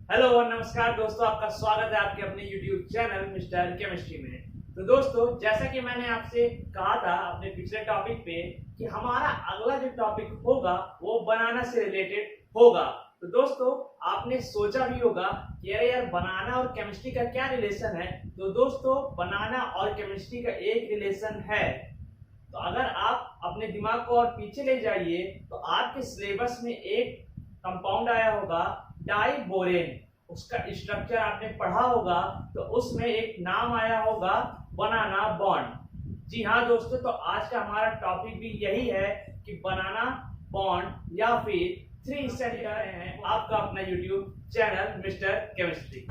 Hello नमस्कार दोस्तों, आपका स्वागत है आपके अपने YouTube चैनल मिस्टर केमिस्ट्री में। तो दोस्तों, जैसा कि मैंने आपसे कहा था अपने पिछले टॉपिक पे कि हमारा अगला जो टॉपिक होगा वो बनाना से रिलेटेड होगा। तो दोस्तों, आपने सोचा भी होगा कि अरे यार, बनाना और केमिस्ट्री का क्या रिलेशन है। तो दोस्तों, बनाना और केमिस्ट्री का एक रिलेशन है। तो अगर आप अपने दिमाग को और पीछे ले जाइए तो आपके सिलेबस में एक कंपाउंड आया होगा डाइबोरेन। उसका स्ट्रक्चर आपने पढ़ा होगा, तो उसमें एक नाम आया होगा बनाना बॉन्ड। जी हाँ दोस्तों, तो आज का हमारा टॉपिक भी यही है कि बनाना बॉन्ड या फिर थ्री स्टडी कर रहे हैं आपका अपना यूट्यूब चैनल मिस्टर केमिस्ट्री।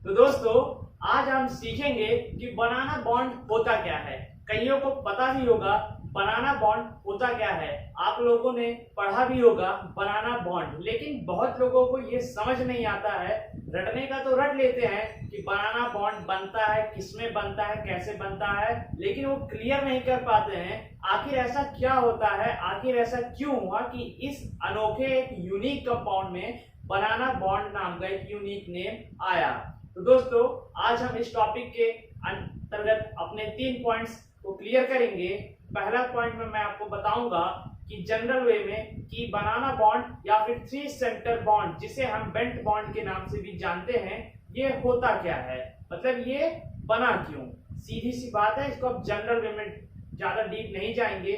तो दोस्तों, आज हम सीखेंगे कि बनाना बॉन्ड होता क्या है। कईयों को पता भी होगा बनाना बॉन्ड होता क्या है, आप लोगों ने पढ़ा भी होगा बनाना बॉन्ड, लेकिन बहुत लोगों को ये समझ नहीं आता है। रटने का तो रट लेते हैं कि बनाना बॉन्ड बनता है, किसमें बनता है, कैसे बनता है, लेकिन वो क्लियर नहीं कर पाते हैं आखिर ऐसा क्या होता है, आखिर ऐसा क्यों हुआ कि इस अनोखे एक यूनिक कंपाउंड में बनाना बॉन्ड नाम का एक यूनिक नेम आया। तो दोस्तों, आज हम इस टॉपिक के अंतर्गत अपने 3 पॉइंट्स को क्लियर करेंगे। पहला पॉइंट में मैं आपको बताऊंगा कि जनरल वे में कि बनाना बॉन्ड या फिर थ्री सेंटर बॉन्ड, जिसे हम बेंट बॉन्ड के नाम से भी जानते हैं, ये होता क्या है, मतलब ये बना क्यों। सीधी सी बात है, इसको अब जनरल वे में ज्यादा डीप नहीं जाएंगे,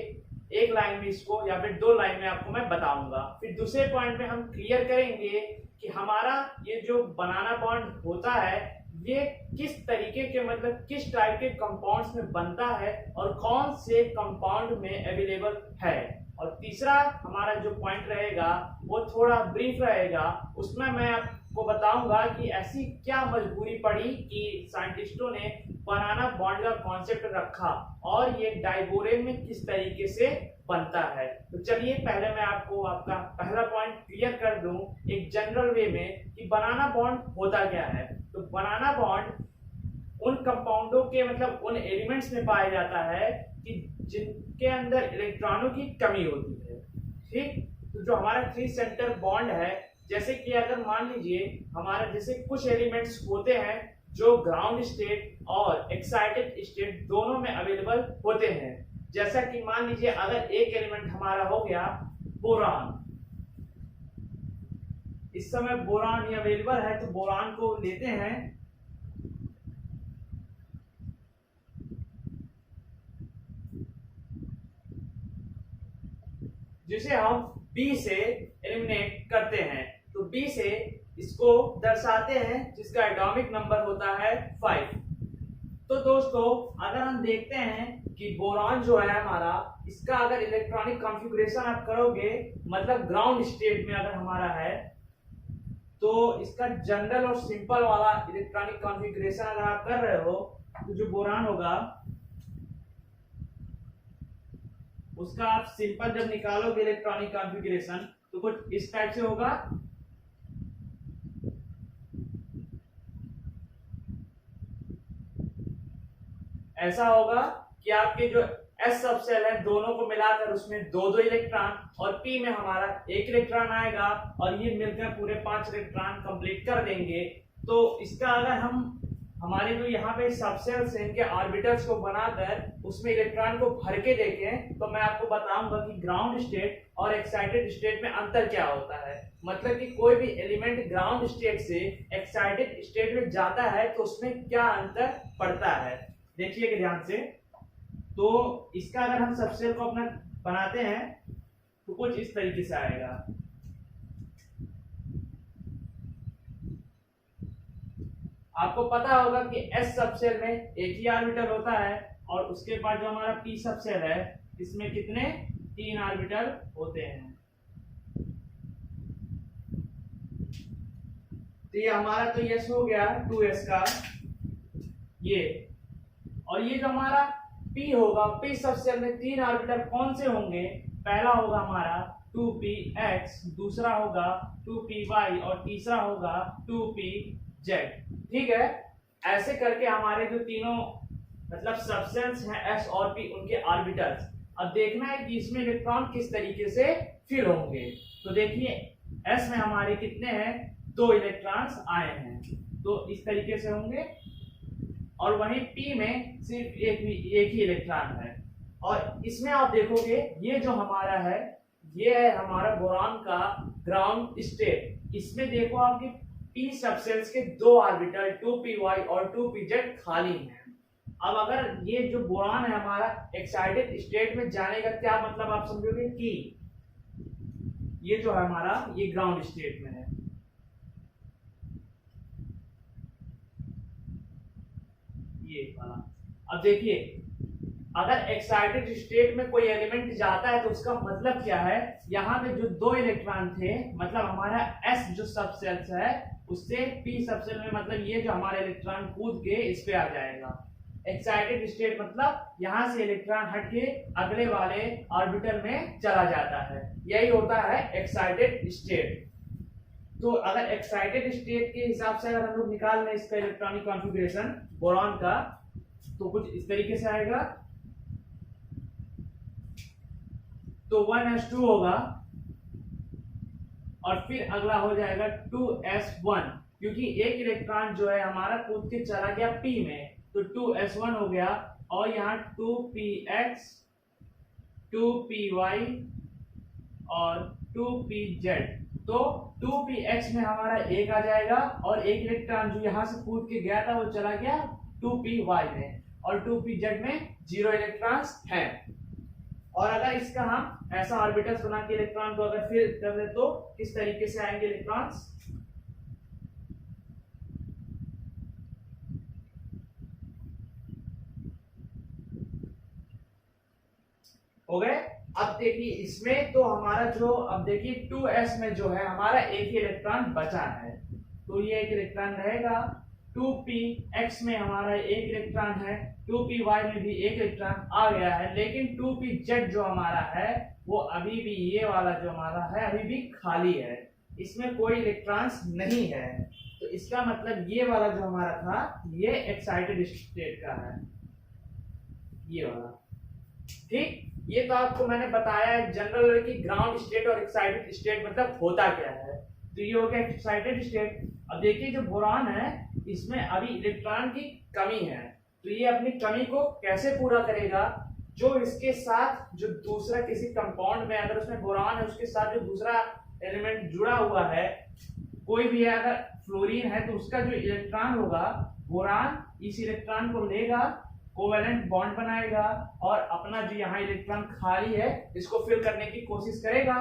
एक लाइन में इसको या फिर 2 लाइन में आपको मैं बताऊंगा। फिर दूसरे पॉइंट में हम क्लियर करेंगे कि हमारा ये जो बनाना बॉन्ड होता है ये किस तरीके के, मतलब किस टाइप के कंपाउंड्स में बनता है और कौन से कंपाउंड में अवेलेबल है। और तीसरा हमारा जो पॉइंट रहेगा वो थोड़ा ब्रीफ रहेगा, उसमें मैं आपको बताऊंगा कि ऐसी क्या मजबूरी पड़ी कि साइंटिस्टों ने बनाना बॉन्ड का कॉन्सेप्ट रखा और ये डाइबोरेन में किस तरीके से बनता है। तो चलिए पहले मैं आपको आपका पहला पॉइंट क्लियर कर दूं एक जनरल वे में कि बनाना बॉन्ड होता क्या है। तो बनाना बॉन्ड उन कंपाउंडों के, मतलब उन एलिमेंट्स में पाया जाता है कि जिनके अंदर इलेक्ट्रॉनों की कमी होती है। ठीक, तो जो हमारा थ्री सेंटर बॉन्ड है, जैसे कि अगर मान लीजिए हमारा जैसे कुछ एलिमेंट्स होते हैं जो ग्राउंड स्टेट और एक्साइटेड स्टेट दोनों में अवेलेबल होते हैं। जैसा कि मान लीजिए अगर एक एलिमेंट हमारा हो गया बोरान, इस समय बोरान ये अवेलेबल है, तो बोरान को लेते हैं, जिसे हम B से एलिमिनेट करते हैं। तो B से इसको दर्शाते हैं जिसका एटॉमिक नंबर होता है 5। तो दोस्तों, अगर हम देखते हैं कि बोरान जो है हमारा, इसका अगर इलेक्ट्रॉनिक कॉन्फ़िगरेशन आप करोगे, मतलब ग्राउंड स्टेट में अगर हमारा है, तो इसका जनरल और सिंपल वाला इलेक्ट्रॉनिक कॉन्फ़िगरेशन अगर आप कर रहे हो, तो जो बोरान होगा उसका आप सिंपल जब निकालोगे इलेक्ट्रॉनिक कॉन्फ़िगरेशन तो कुछ इस टाइप से होगा। ऐसा होगा कि आपके जो एस सब सेल है दोनों को मिलाकर उसमें 2-2 इलेक्ट्रॉन, और पी में हमारा 1 इलेक्ट्रॉन आएगा, और ये मिलकर पूरे 5 इलेक्ट्रॉन कंप्लीट कर देंगे। तो इसका अगर हम हमारे जो यहाँ पे सबसेल्स हैं इनके ऑर्बिटल्स को बनाकर उसमें इलेक्ट्रॉन को भर के देखें, तो मैं आपको बताऊंगा कि ग्राउंड स्टेट और एक्साइटेड स्टेट में अंतर क्या होता है। मतलब कि कोई भी एलिमेंट ग्राउंड स्टेट से एक्साइटेड स्टेट में जाता है तो उसमें क्या अंतर पड़ता है, देखिए ध्यान से। तो इसका अगर हम सबसेल को अपना बनाते हैं तो कुछ इस तरीके से आएगा। आपको पता होगा कि एस सबसेल में एक ही ऑर्बिटल होता है, और उसके बाद जो हमारा पी सबसेल है इसमें कितने 3 ऑर्बिटल होते हैं। तो ये हमारा तो यस हो गया 2s का ये, और ये जो हमारा पी होगा, पी सबसेल में 3 ऑर्बिटल कौन से होंगे, पहला होगा हमारा 2px, दूसरा होगा 2py और तीसरा होगा 2pz। ठीक है, ऐसे करके हमारे जो तीनों मतलब सब्सटेंस हैं एस और पी, उनके ऑर्बिटल्स, अब देखना है कि इसमें इलेक्ट्रॉन किस तरीके से फिल होंगे। तो देखिए एस में हमारे कितने हैं, 2 इलेक्ट्रॉन्स आए हैं, तो इस तरीके से होंगे, और वहीं पी में सिर्फ एक ही इलेक्ट्रॉन है। और इसमें आप देखोगे ये जो हमारा है, ये है हमारा बोरॉन का ग्राउंड स्टेट। इसमें देखो आपके पी सबसेल्स के 2 ऑर्बिटल 2py और 2pz खाली हैं। अब अगर ये जो बोरॉन है हमारा एक्साइटेड स्टेट में जाने का क्या मतलब आप समझोगे कि ये जो है हमारा ये ग्राउंड स्टेट में है, ये वाला। अब देखिए अगर एक्साइटेड स्टेट में कोई एलिमेंट जाता है तो उसका मतलब क्या है, यहाँ पे जो 2 इलेक्ट्रॉन थे, मतलब हमारा s जो सबसेल्स है उससे p सबसेल में, मतलब ये जो हमारा इलेक्ट्रॉन कूद के इस पे आ जाएगा। एक्साइटेड स्टेट मतलब यहाँ से इलेक्ट्रॉन हट के अगले वाले ऑर्बिटल में चला जाता है, यही होता है एक्साइटेड स्टेट। तो अगर एक्साइटेड स्टेट के हिसाब से अगर हम लोग निकाल लें इसका इलेक्ट्रॉनिक कॉन्फ़िगरेशन बोरॉन का, तो कुछ इस तरीके से आएगा। तो 1s2 होगा और फिर अगला हो जाएगा 2s1, क्योंकि एक इलेक्ट्रॉन जो है हमारा कूद के चला गया p में, तो 2s1 हो गया, और यहाँ 2px 2py और 2pz, तो 2px में हमारा 1 आ जाएगा, और एक इलेक्ट्रॉन जो यहाँ से कूद के गया था वो चला गया 2py में, और 2pz में 0 इलेक्ट्रॉन्स हैं। और अगर इसका हम ऐसा ऑर्बिटल्स बना के इलेक्ट्रॉन को अगर फिर कर दे तो किस तरीके से आएंगे इलेक्ट्रॉन्स, हो गए। अब देखिए इसमें तो हमारा जो, अब देखिए 2s में जो है हमारा एक ही इलेक्ट्रॉन बचा है, तो ये एक इलेक्ट्रॉन रहेगा। 2px में हमारा एक इलेक्ट्रॉन है, 2py में भी एक इलेक्ट्रॉन आ गया है, लेकिन 2pz जो हमारा है वो अभी भी, ये वाला जो हमारा है अभी भी खाली है, इसमें कोई इलेक्ट्रॉन्स नहीं है। तो इसका मतलब ये वाला जो हमारा था ये एक्साइटेड स्टेट का है, ये वाला। ठीक, ये तो आपको मैंने बताया है जनरल कि ग्राउंड स्टेट और एक्साइटेड स्टेट मतलब होता क्या है। तो ये हो गया एक्साइटेड स्टेट। अब देखिए जो बोरॉन है इसमें अभी इलेक्ट्रॉन की कमी है, तो ये अपनी कमी को कैसे पूरा करेगा, जो इसके साथ जो दूसरा किसी कंपाउंड में अगर उसमें बोरॉन है उसके साथ जो दूसरा एलिमेंट जुड़ा हुआ है, कोई भी है, अगर फ्लोरीन है तो उसका जो इलेक्ट्रॉन होगा, बोरॉन इस इलेक्ट्रॉन को लेगा, कोवेलेंट बॉन्ड बनाएगा और अपना जो यहाँ इलेक्ट्रॉन खाली है इसको फिल करने की कोशिश करेगा।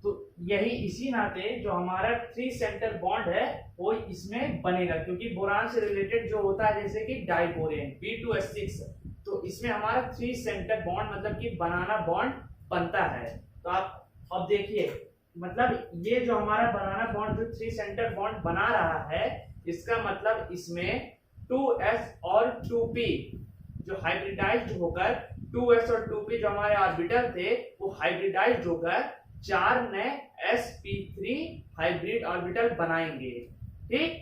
तो यही इसी नाते जो हमारा 3 सेंटर बॉन्ड है वो इसमें बनेगा, क्योंकि बोरान से रिलेटेड जो होता है जैसे कि डाइबोरेन B2S6, तो इसमें हमारा 3 सेंटर बॉन्ड मतलब कि बनाना बॉन्ड बनता है। तो आप अब देखिए मतलब ये जो हमारा बनाना बॉन्ड जो 3 सेंटर बॉन्ड बना रहा है, इसका मतलब इसमें 2s और 2p जो हाइब्रिडाइज्ड होकर 2s और 2p जो हमारे ऑर्बिटल थे वो हाइब्रिडाइज्ड होकर 4 नए sp3 हाइब्रिड ऑर्बिटल बनाएंगे। ठीक,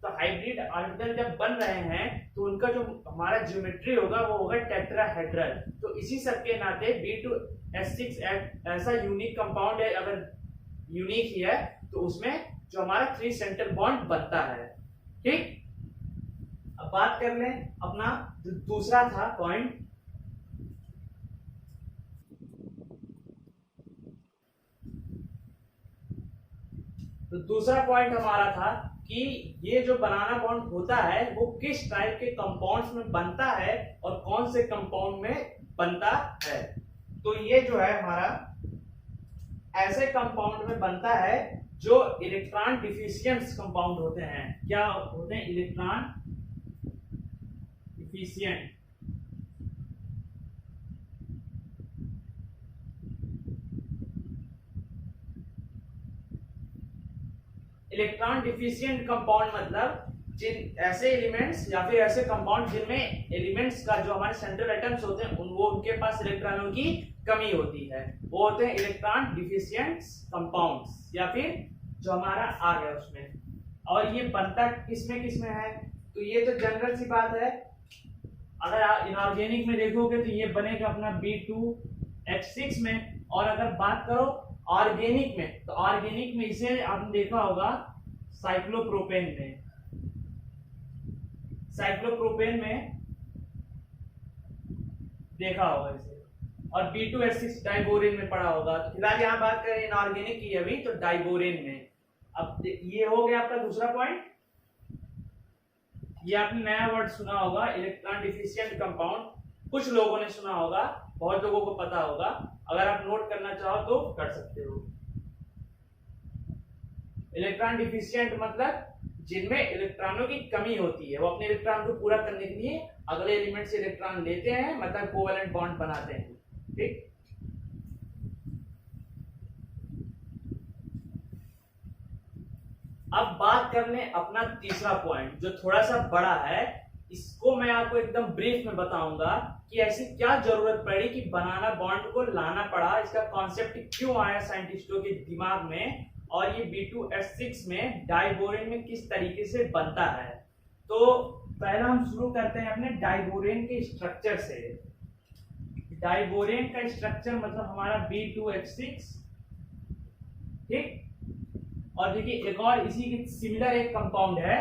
तो हाइब्रिड ऑर्बिटल जब बन रहे हैं तो उनका जो हमारा ज्योमेट्री होगा वो होगा टेट्राहेड्रल। तो इसी सब के नाते B2S6 ऐसा यूनिक कंपाउंड है, अगर यूनिक ही है तो उसमें जो हमारा 3 सेंटर बॉन्ड बनता है। ठीक, अब बात कर लें अपना जो दूसरा था पॉइंट, तो दूसरा पॉइंट हमारा था कि ये जो बनाना बॉन्ड होता है वो किस टाइप के कंपाउंड्स में बनता है और कौन से कंपाउंड में बनता है। तो ये जो है हमारा ऐसे कंपाउंड में बनता है जो इलेक्ट्रॉन डिफिशिएंट कंपाउंड होते हैं। क्या होते हैं? Electron deficient. Electron deficient compound मतलब जिन ऐसे एलिमेंट्स या फिर ऐसे कंपाउंड जिनमें एलिमेंट्स का जो हमारे सेंट्रल एटम्स होते हैं वो उनके पास इलेक्ट्रॉनों की कमी होती है, वो होते हैं इलेक्ट्रॉन डिफिशिएंट कंपाउंड्स, या फिर जो हमारा आ गया उसमें और ये बनता किसमें है, तो ये तो जनरल सी बात है। अगर आप इनऑर्गेनिक में देखोगे तो ये बनेगा अपना B2H6 में, और अगर बात करो ऑर्गेनिक में, तो ऑर्गेनिक में इसे आपने देखा होगा साइक्लोप्रोपेन में देखा होगा इसे, और B2H6 डाइबोरेन में पढ़ा होगा। तो फिलहाल यहाँ बात करें इनऑर्गेनिक की अभी, तो डाइबोरेन में। अब ये हो गया आपका दूसरा पॉइंट। ये आपने नया वर्ड सुना होगा, इलेक्ट्रॉन डिफिशिएंट कंपाउंड। कुछ लोगों ने सुना होगा, बहुत लोगों को पता होगा। अगर आप नोट करना चाहो तो कर सकते हो। इलेक्ट्रॉन डिफिशिएंट मतलब जिनमें इलेक्ट्रॉनों की कमी होती है, वो अपने इलेक्ट्रॉन को पूरा करने के लिए अगले एलिमेंट से इलेक्ट्रॉन लेते हैं, मतलब कोवेलेंट बॉन्ड बनाते हैं। ठीक, अब बात कर लें अपना तीसरा पॉइंट, जो थोड़ा सा बड़ा है। इसको मैं आपको एकदम ब्रीफ में बताऊंगा कि ऐसी क्या जरूरत पड़ी कि बनाना बॉन्ड को लाना पड़ा, इसका कॉन्सेप्ट क्यों आया साइंटिस्टों के दिमाग में, और ये B2H6 में डाइबोरेन में किस तरीके से बनता है। तो पहला हम शुरू करते हैं अपने डाइबोरेन के स्ट्रक्चर से। डाइबोरेन का स्ट्रक्चर मतलब हमारा B2H6, ठीक। और देखिए एक और इसी के सिमिलर एक कंपाउंड है,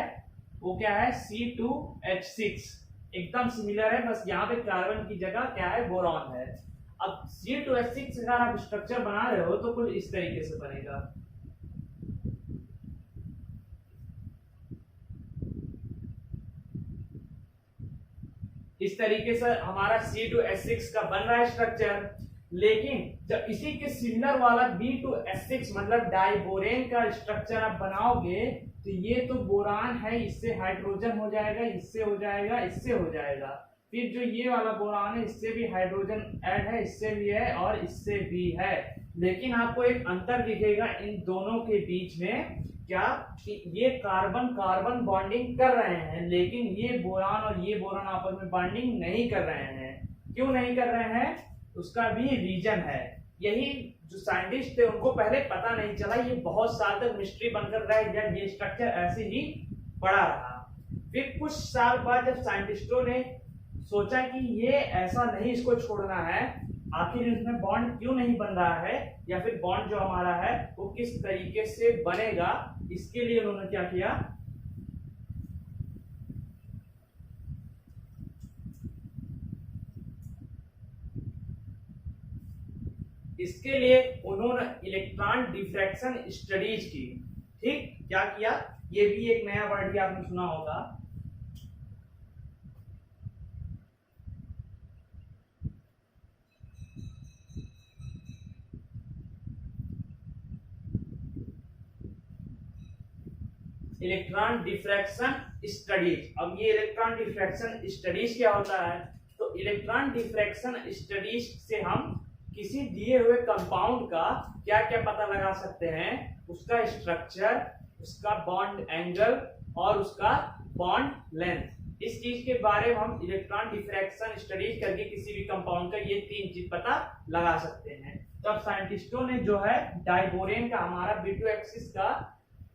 वो क्या है, C2H6, एकदम सिमिलर है, बस यहाँ पे कार्बन की जगह क्या है, बोरॉन है। अब C2H6 अगर आप स्ट्रक्चर बना रहे हो तो कुछ इस तरीके से बनेगा। इस तरीके से हमारा C2H6 का बन रहा है स्ट्रक्चर। लेकिन जब इसी के सिमिलर वाला B2H6 मतलब डाइबोरेन का स्ट्रक्चर आप बनाओगे, तो ये तो बोरान है, इससे हाइड्रोजन हो जाएगा, इससे हो जाएगा, इससे हो जाएगा। फिर जो ये वाला बोरान है, इससे भी हाइड्रोजन ऐड है, इससे भी है और इससे भी है। लेकिन आपको एक अंतर दिखेगा इन दोनों के बीच में, क्या कि ये कार्बन कार्बन बॉन्डिंग कर रहे हैं, लेकिन ये बोरान और ये बोरान आपस में बॉन्डिंग नहीं कर रहे हैं। क्यों नहीं कर रहे हैं, उसका भी रीजन है। यही जो साइंटिस्ट थे उनको पहले पता नहीं चला, ये बहुत साल तक मिस्ट्री बनकर रह गया, ये स्ट्रक्चर ऐसे ही पड़ा रहा। फिर कुछ साल बाद जब साइंटिस्टों ने सोचा कि ये ऐसा नहीं, इसको छोड़ना है, आखिर इसमें बॉन्ड क्यों नहीं बन रहा है, या फिर बॉन्ड जो हमारा है वो किस तरीके से बनेगा, इसके लिए उन्होंने क्या किया, इसके लिए उन्होंने इलेक्ट्रॉन डिफ्रैक्शन स्टडीज की। ठीक, क्या किया, ये भी एक नया वर्ड आपने सुना होगा। Electron diffraction studies. अब ये इलेक्ट्रॉन डिफ्रैक्शन स्टडीज क्या होता है, तो इलेक्ट्रॉन डिफ्रैक्शन स्टडीज से हम किसी दिए हुए कंपाउंड का क्या क्या पता लगा सकते हैं, उसका स्ट्रक्चर, उसका बॉन्ड एंगल और उसका बॉन्ड लेंथ। इस चीज के बारे में हम इलेक्ट्रॉन डिफ्रैक्शन स्टडीज करके किसी भी कंपाउंड का ये तीन चीज पता लगा सकते हैं। तो अब साइंटिस्टों ने जो है डाइबोरेन का हमारा B2H6 का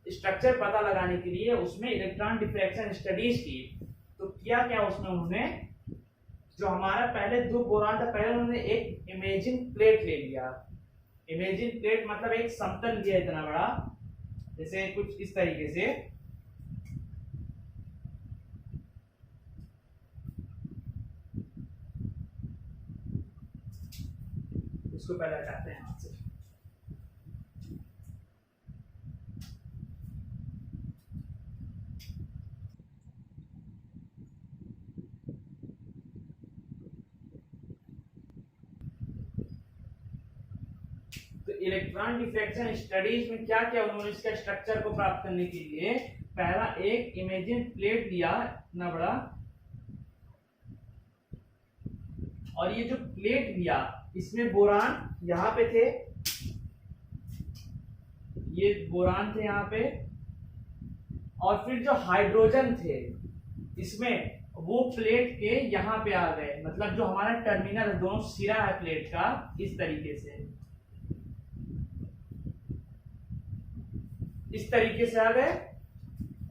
स्ट्रक्चर पता लगाने के लिए उसमें इलेक्ट्रॉन डिफ्रैक्शन स्टडीज की। तो किया क्या उसमें, उन्होंने जो हमारा पहले दो बोरान था, पहले उन्होंने एक इमेजिंग प्लेट ले लिया। इमेजिंग प्लेट मतलब एक समतल लिया इतना बड़ा, जैसे कुछ इस तरीके से, इसको पहले हटाते हैं हाथ से। इलेक्ट्रॉन डिफ्रैक्शन स्टडीज में क्या क्या उन्होंने इसका स्ट्रक्चर को प्राप्त करने के लिए पहला एक इमेजिन प्लेट लिया इतना बड़ा, और ये जो प्लेट लिया इसमें बोरान यहाँ पे थे, ये बोरान थे यहाँ पे, और फिर जो हाइड्रोजन थे इसमें वो प्लेट के यहाँ पे आ गए, मतलब जो हमारा टर्मिनल दोनों सिरा है प्लेट का, इस तरीके से, इस तरीके से आ गए।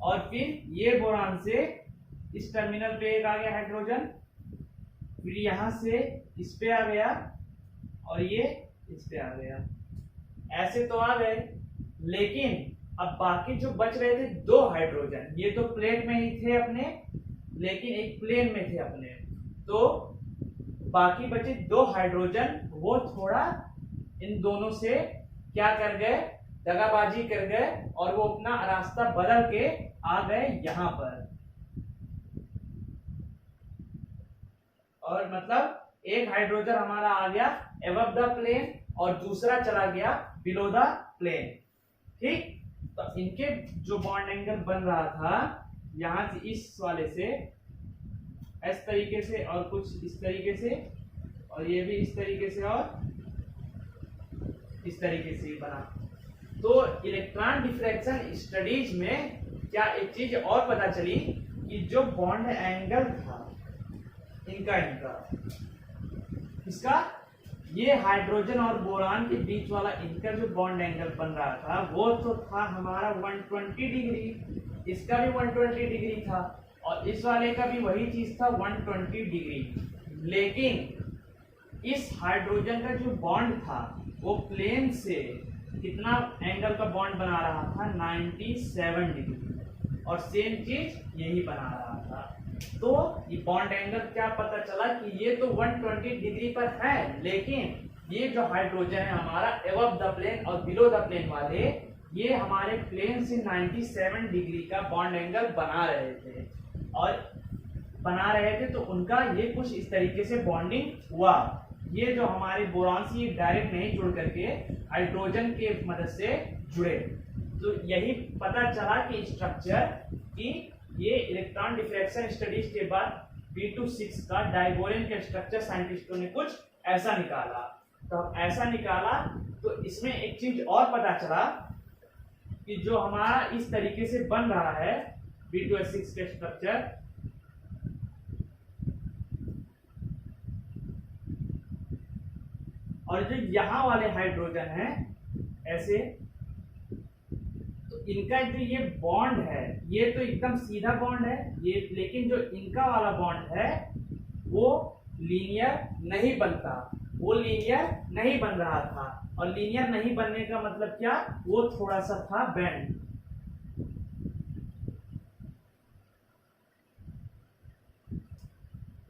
और फिर ये बोरान से इस टर्मिनल पे एक आ गया हाइड्रोजन, फिर यहां से इस पे आ गया और ये इस पे आ गया। ऐसे तो आ गए, लेकिन अब बाकी जो बच रहे थे दो हाइड्रोजन, ये तो प्लेट में ही थे अपने, लेकिन एक प्लेन में थे अपने, तो बाकी बचे दो हाइड्रोजन, वो थोड़ा इन दोनों से क्या कर गए, दगाबाजी कर गए और वो अपना रास्ता बदल के आ गए यहां पर। और मतलब एक हाइड्रोजन हमारा आ गया एबव द प्लेन और दूसरा चला गया बिलो द प्लेन। ठीक, तो इनके जो बॉन्ड एंगल बन रहा था यहां से इस वाले से इस तरीके से और कुछ इस तरीके से, और ये भी इस तरीके से और इस तरीके से बना। तो इलेक्ट्रॉन डिफ्रैक्शन स्टडीज में क्या एक चीज और पता चली कि जो बॉन्ड एंगल था इनका इसका ये हाइड्रोजन और बोरान के बीच वाला इनका जो बॉन्ड एंगल बन रहा था वो तो था हमारा 120 डिग्री, इसका भी 120 डिग्री था और इस वाले का भी वही चीज था 120 डिग्री। लेकिन इस हाइड्रोजन का जो बॉन्ड था वो प्लेन से कितना एंगल का बॉन्ड बना रहा था, 97 डिग्री, और सेम चीज यही बना रहा था। तो ये बॉन्ड एंगल क्या पता चला कि ये तो 120 डिग्री पर है, लेकिन ये जो हाइड्रोजन है हमारा एबव द प्लेन और बिलो द प्लेन वाले, ये हमारे प्लेन से 97 डिग्री का बॉन्ड एंगल बना रहे थे, और बना रहे थे तो उनका ये कुछ इस तरीके से बॉन्डिंग हुआ। ये जो हमारे बोरान से ये डायरेक्ट नहीं जुड़ करके हाइड्रोजन के मदद से जुड़े। तो यही पता चला कि स्ट्रक्चर कि ये इलेक्ट्रॉन डिफ्रैक्शन स्टडीज के बाद B26 का डाइबोरेन के स्ट्रक्चर साइंटिस्टों ने कुछ ऐसा निकाला। तो ऐसा निकाला तो इसमें एक चीज और पता चला कि जो हमारा इस तरीके से बन रहा है B26 के स्ट्रक्चर, और जो यहाँ वाले हाइड्रोजन हैं ऐसे, तो इनका जो ये बॉन्ड है ये तो एकदम सीधा बॉन्ड है ये, लेकिन जो इनका वाला बॉन्ड है वो लीनियर नहीं बनता, वो लीनियर नहीं बन रहा था। और लीनियर नहीं बनने का मतलब क्या, वो थोड़ा सा था बेंड।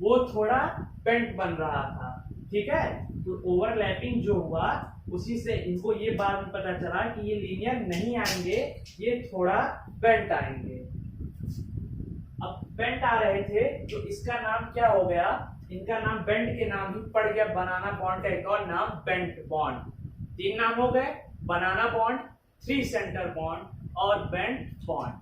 वो थोड़ा बेंड बन रहा था, ठीक है। तो ओवरलैपिंग जो हुआ उसी से इनको ये बात में पता चला कि ये लीनियर नहीं आएंगे, ये थोड़ा बेंट आएंगे। अब बेंट आ रहे थे तो इसका नाम क्या हो गया, इनका नाम बेंट के नाम ही पड़ गया। बनाना बॉन्ड का एक और नाम बेंट बॉन्ड। तीन नाम हो गए, बनाना बॉन्ड, थ्री सेंटर बॉन्ड और बेंट बॉन्ड।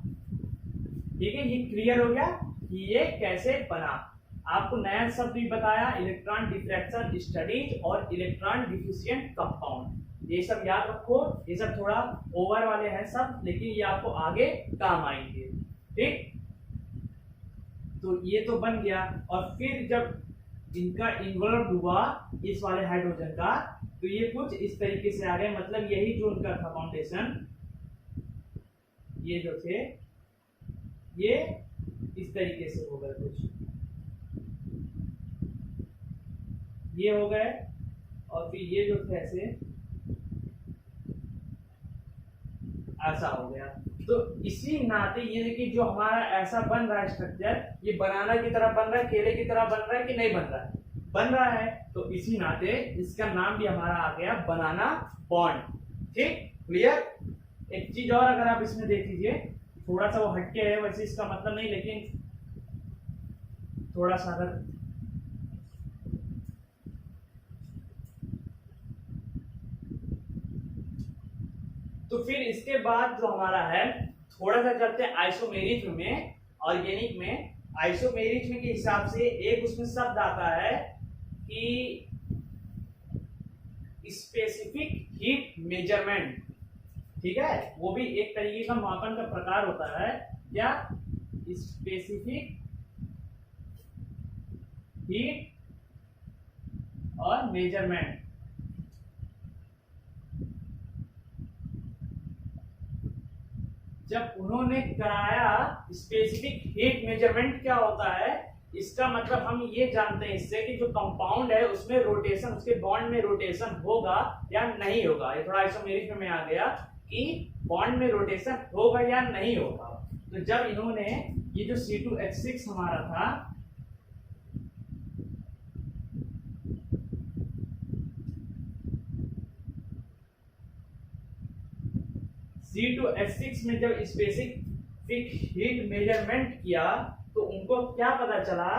ठीक है, ये क्लियर हो गया कि ये कैसे बना। आपको नया शब्द भी बताया, इलेक्ट्रॉन डिफ्रैक्शन स्टडीज और इलेक्ट्रॉन डिफिशिएंट कंपाउंड। ये सब याद रखो, ये सब थोड़ा ओवर वाले हैं सब, लेकिन ये आपको आगे काम आएंगे। ठीक, तो ये तो बन गया। और फिर जब इनका इन्वॉल्व हुआ इस वाले हाइड्रोजन का, तो ये कुछ इस तरीके से आ गए। मतलब यही जो उनका था फाउंडेशन, ये जो थे ये इस तरीके से हो गए, कुछ ये हो गए, और फिर ये जो थे ऐसे ऐसा हो गया। तो इसी नाते ये देखिए जो हमारा ऐसा बन रहा है स्ट्रक्चर, ये बनाना की तरह बन रहा है, केले की तरह बन रहा है कि नहीं बन रहा है, बन रहा है। तो इसी नाते इसका नाम भी हमारा आ गया बनाना बॉन्ड। ठीक, क्लियर। एक चीज और अगर आप इसमें देख लीजिए, थोड़ा सा वो हटके है, वैसे इसका मतलब नहीं, लेकिन थोड़ा सा अगर तो फिर इसके बाद जो हमारा है, थोड़ा सा चलते हैं आइसोमेरिज्म में, ऑर्गेनिक में। आइसोमेरिज्म के हिसाब से एक उसमें शब्द आता है कि स्पेसिफिक हीट मेजरमेंट। ठीक है, वो भी एक तरीके का मापन का प्रकार होता है। क्या, स्पेसिफिक हीट और मेजरमेंट। जब उन्होंने कराया स्पेसिफिक हीट मेजरमेंट क्या होता है, इसका मतलब हम ये जानते हैं इससे कि जो कंपाउंड है उसमें रोटेशन, उसके बॉन्ड में रोटेशन होगा या नहीं होगा। ये थोड़ा आइसोमेरिक में आ गया कि बॉन्ड में रोटेशन होगा या नहीं होगा। तो जब इन्होंने ये जो C2H6 हमारा था, C2H6 में जब स्पेसिफिक हीट मेजरमेंट किया तो उनको क्या पता चला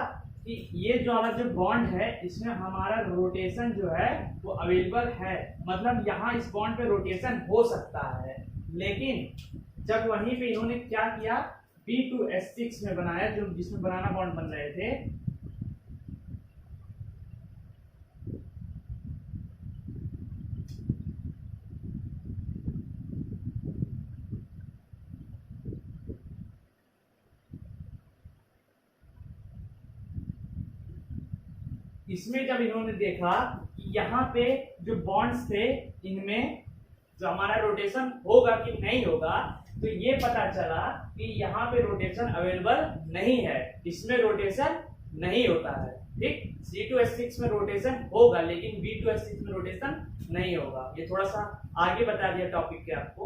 कि ये जो हमारा जो बॉन्ड है इसमें हमारा रोटेशन जो है वो अवेलेबल है, मतलब यहाँ इस बॉन्ड पे रोटेशन हो सकता है। लेकिन जब वहीं पे इन्होंने क्या किया, B2H6 में बनाया, जो जिसमें बनाना बॉन्ड बन रहे थे, इसमें जब इन्होंने देखा कि यहाँ पे जो बॉन्ड्स थे इनमें जो हमारा रोटेशन होगा कि नहीं होगा, तो ये पता चला कि यहाँ पे रोटेशन अवेलेबल नहीं है, इसमें रोटेशन नहीं होता है। ठीक, C2H6 में रोटेशन होगा लेकिन B2H6 में रोटेशन नहीं होगा। ये थोड़ा सा आगे बता दिया टॉपिक के आपको।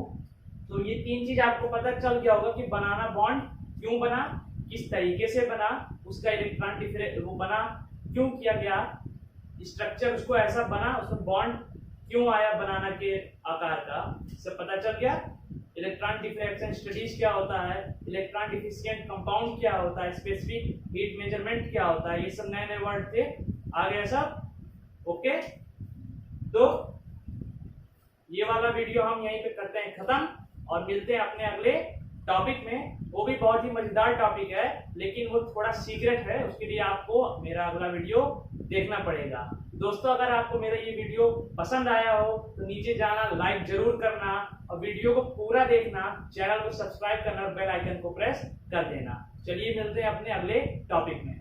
तो ये तीन चीज आपको पता चल गया होगा कि बनाना बॉन्ड क्यों बना, किस तरीके से बना, उसका इलेक्ट्रॉन डिफरेंस वो बना क्यों किया गया, स्ट्रक्चर उसको ऐसा बना, उसमें बॉन्ड क्यों आया बनाना के आकार का, सब पता चल गया। इलेक्ट्रॉन डिफ्रैक्शन स्टडीज क्या होता है, इलेक्ट्रॉन डिफिशिएंट कंपाउंड क्या होता है, स्पेसिफिक हीट मेजरमेंट क्या होता है, ये सब नए नए वर्ड थे, आ गया सब। ओके, तो ये वाला वीडियो हम यहीं पे करते हैं खत्म और मिलते हैं अपने अगले टॉपिक में। वो भी बहुत ही मजेदार टॉपिक है लेकिन वो थोड़ा सीक्रेट है, उसके लिए आपको मेरा अगला वीडियो देखना पड़ेगा। दोस्तों, अगर आपको मेरा ये वीडियो पसंद आया हो तो नीचे जाना, लाइक जरूर करना और वीडियो को पूरा देखना, चैनल को सब्सक्राइब करना और बेल आइकन को प्रेस कर देना। चलिए मिलते हैं अपने अगले टॉपिक में।